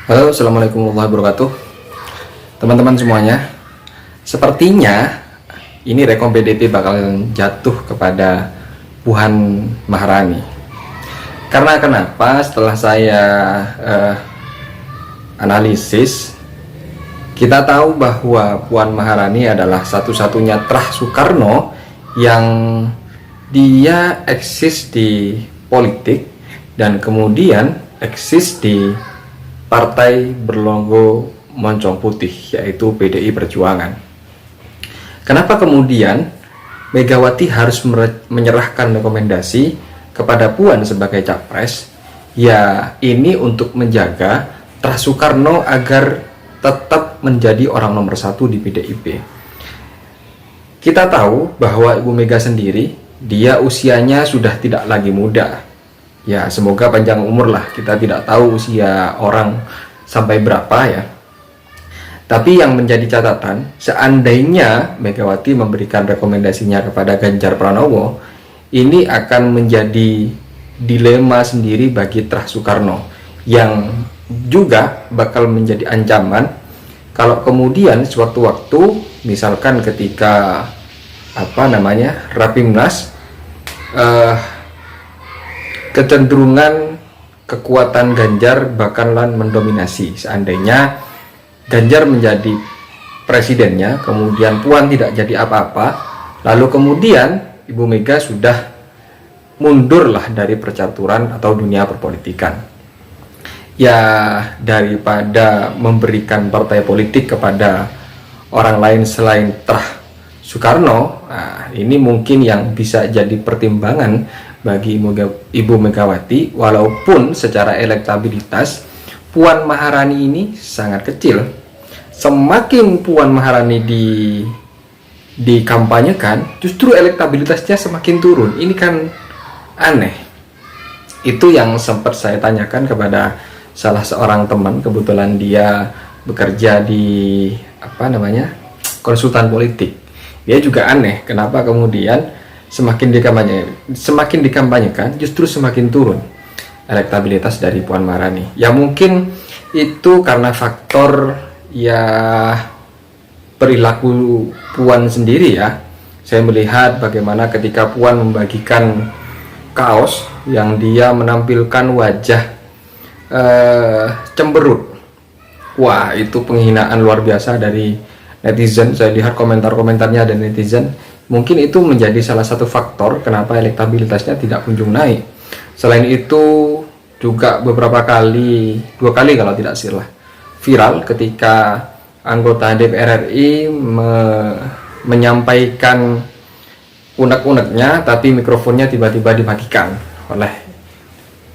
Halo, assalamualaikum warahmatullahi wabarakatuh. Teman-teman semuanya, sepertinya ini Rekom PDP bakal jatuh kepada Puan Maharani. Karena kenapa? Setelah saya analisis, kita tahu bahwa Puan Maharani adalah satu-satunya terah Soekarno yang dia eksis di politik dan kemudian eksis di partai berlogo moncong putih, yaitu PDI Perjuangan. Kenapa kemudian Megawati harus menyerahkan rekomendasi kepada Puan sebagai capres? Ya, ini untuk menjaga terah Soekarno agar tetap menjadi orang nomor satu di PDIP. Kita tahu bahwa Ibu Mega sendiri, dia usianya sudah tidak lagi muda. Ya, semoga panjang umur lah. Kita tidak tahu usia orang sampai berapa ya. Tapi yang menjadi catatan, seandainya Megawati memberikan rekomendasinya kepada Ganjar Pranowo, ini akan menjadi dilema sendiri bagi terah Soekarno, yang juga bakal menjadi ancaman kalau kemudian suatu waktu, misalkan ketika Rapimnas, kecenderungan kekuatan Ganjar bakalan mendominasi. Seandainya Ganjar menjadi presidennya, kemudian Puan tidak jadi apa-apa, lalu kemudian Ibu Mega sudah mundurlah dari percaturan atau dunia perpolitikan. Ya, daripada memberikan partai politik kepada orang lain selain terah Soekarno, ini mungkin yang bisa jadi pertimbangan bagi Ibu Megawati, walaupun secara elektabilitas Puan Maharani ini sangat kecil. Semakin Puan Maharani dikampanyekan, justru elektabilitasnya semakin turun. Ini kan aneh. Itu yang sempat saya tanyakan kepada salah seorang teman, kebetulan dia bekerja di konsultan politik. Dia juga aneh, kenapa kemudian semakin dikampanyekan justru semakin turun elektabilitas dari Puan Maharani. Ya mungkin itu karena faktor ya perilaku Puan sendiri ya. Saya melihat bagaimana ketika Puan membagikan kaos yang dia menampilkan wajah cemberut. Wah, itu penghinaan luar biasa dari netizen. Saya lihat komentar-komentarnya dari netizen. Mungkin itu menjadi salah satu faktor kenapa elektabilitasnya tidak kunjung naik. Selain itu juga beberapa kali, 2 kali kalau tidak salah, viral ketika anggota DPR RI menyampaikan unek-uneknya, tapi mikrofonnya tiba-tiba dimatikan oleh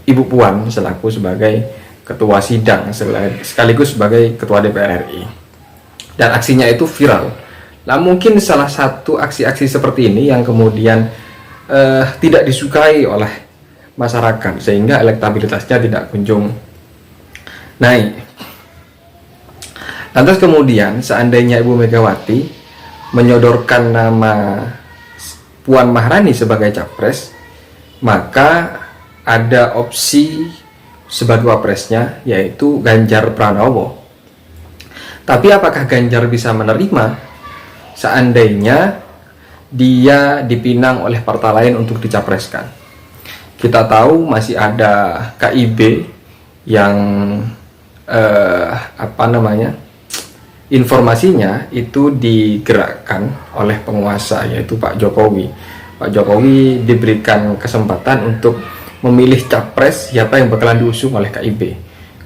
Ibu Puan selaku sebagai ketua sidang sekaligus sebagai ketua DPR RI. Dan aksinya itu viral. Nah, mungkin salah satu aksi-aksi seperti ini yang kemudian tidak disukai oleh masyarakat, sehingga elektabilitasnya tidak kunjung naik. Lantas kemudian seandainya Ibu Megawati menyodorkan nama Puan Maharani sebagai capres, maka ada opsi sebagai wapresnya, yaitu Ganjar Pranowo. Tapi apakah Ganjar bisa menerima seandainya dia dipinang oleh partai lain untuk dicapreskan? Kita tahu masih ada KIB yang informasinya itu digerakkan oleh penguasa, yaitu Pak Jokowi. Pak Jokowi diberikan kesempatan untuk memilih capres siapa yang bakalan diusung oleh KIB,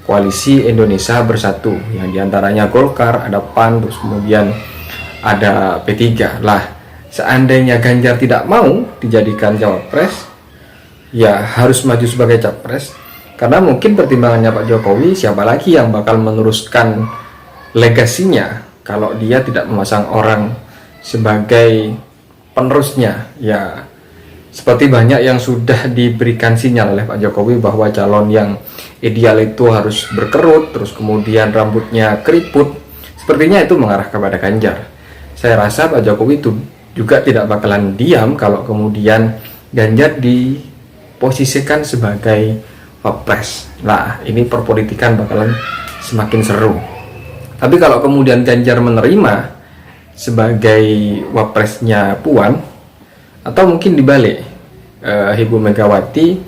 Koalisi Indonesia Bersatu, yang diantaranya Golkar, ada PAN, terus kemudian ada P3. Lah, seandainya Ganjar tidak mau dijadikan cawapres, ya harus maju sebagai capres, karena mungkin pertimbangannya Pak Jokowi, siapa lagi yang bakal meneruskan legasinya kalau dia tidak memasang orang sebagai penerusnya. Ya, seperti banyak yang sudah diberikan sinyal oleh Pak Jokowi bahwa calon yang ideal itu harus berkerut, terus kemudian rambutnya keriput. Sepertinya itu mengarah kepada Ganjar. Saya rasa Pak Jokowi itu juga tidak bakalan diam kalau kemudian Ganjar diposisikan sebagai wapres. Nah, ini perpolitikan bakalan semakin seru. Tapi kalau kemudian Ganjar menerima sebagai wapresnya Puan, atau mungkin dibalik, Ibu Megawati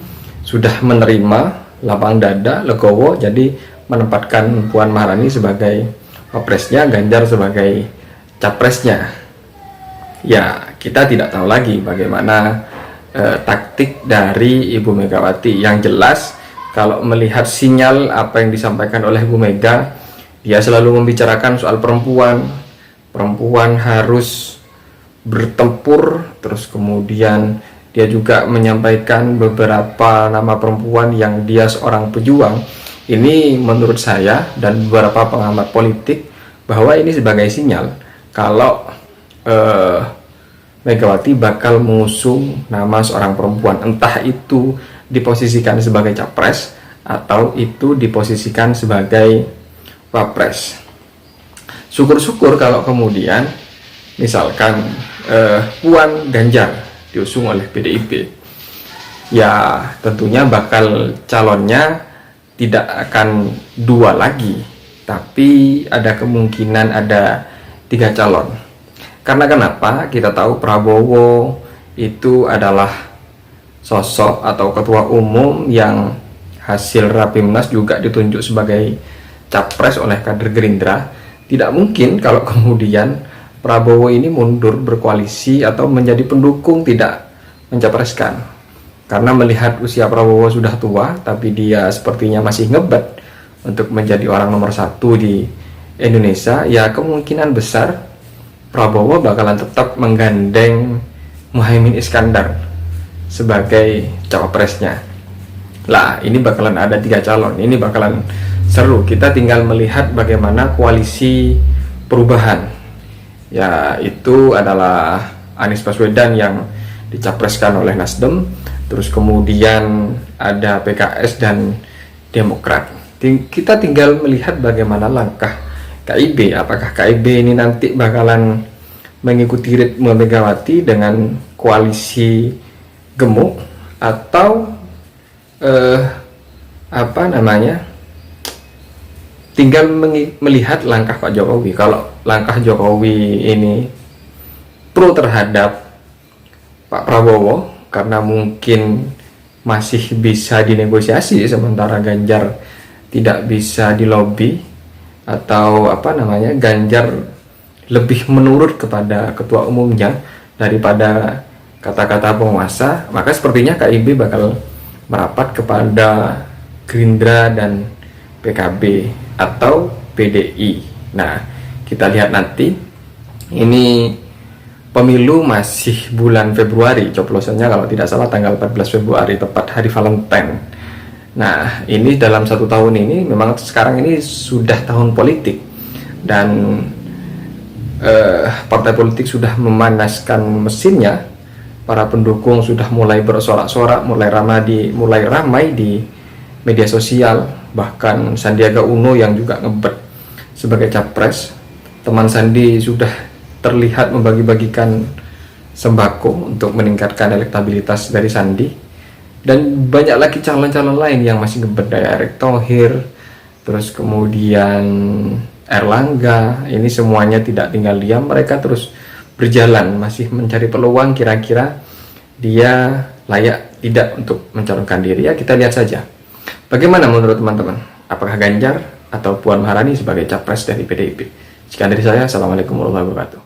sudah menerima lapang dada, legowo, jadi menempatkan Puan Maharani sebagai wapresnya, Ganjar sebagai capresnya. Ya, kita tidak tahu lagi bagaimana taktik dari Ibu Megawati. Yang jelas, kalau melihat sinyal apa yang disampaikan oleh Bu Mega, dia selalu membicarakan soal perempuan. Perempuan harus bertempur, terus kemudian dia juga menyampaikan beberapa nama perempuan yang dia seorang pejuang. Ini menurut saya dan beberapa pengamat politik bahwa ini sebagai sinyal kalau Megawati bakal mengusung nama seorang perempuan, entah itu diposisikan sebagai capres atau itu diposisikan sebagai wapres. Syukur-syukur kalau kemudian misalkan Puan Ganjar diusung oleh PDIP, ya tentunya bakal calonnya tidak akan dua lagi, tapi ada kemungkinan ada 3 calon. Karena kenapa? Kita tahu Prabowo itu adalah sosok atau ketua umum yang hasil Rapimnas juga ditunjuk sebagai capres oleh kader Gerindra. Tidak mungkin kalau kemudian Prabowo ini mundur berkoalisi atau menjadi pendukung tidak mencapreskan. Karena melihat usia Prabowo sudah tua, tapi dia sepertinya masih ngebet untuk menjadi orang nomor 1 di Indonesia, ya kemungkinan besar Prabowo bakalan tetap menggandeng Muhaimin Iskandar sebagai cawapresnya. Lah, ini bakalan ada 3 calon. Ini bakalan seru. Kita tinggal melihat bagaimana koalisi perubahan. Ya, itu adalah Anies Baswedan yang dicapreskan oleh Nasdem. Terus kemudian ada PKS dan Demokrat. Kita tinggal melihat bagaimana langkah KIB. Apakah KIB ini nanti bakalan mengikuti ritme Megawati dengan koalisi gemuk, atau tinggal melihat langkah Pak Jokowi. Kalau langkah Jokowi ini pro terhadap Pak Prabowo karena mungkin masih bisa dinegosiasi, sementara Ganjar tidak bisa dilobi, atau Ganjar lebih menurut kepada ketua umumnya daripada kata-kata penguasa, maka sepertinya KIB bakal merapat kepada Gerindra dan PKB atau PDI. Nah, kita lihat nanti. Ini pemilu masih bulan Februari, coblosannya kalau tidak salah tanggal 14 Februari, tepat hari Valentine. Nah, ini dalam 1 tahun ini memang sekarang ini sudah tahun politik, dan partai politik sudah memanaskan mesinnya. Para pendukung sudah mulai bersorak-sorak, mulai ramai di media sosial. Bahkan Sandiaga Uno yang juga ngebet sebagai capres, teman Sandi sudah terlihat membagi-bagikan sembako untuk meningkatkan elektabilitas dari Sandi. Dan banyak lagi calon-calon lain yang masih ngebet, Erick Thohir, terus kemudian Erlangga. Ini semuanya tidak tinggal diam, mereka terus berjalan, masih mencari peluang kira-kira dia layak tidak untuk mencalonkan diri. Ya, kita lihat saja. Bagaimana menurut teman-teman? Apakah Ganjar atau Puan Maharani sebagai capres dari PDIP? Sekian dari saya. Assalamualaikum warahmatullahi wabarakatuh.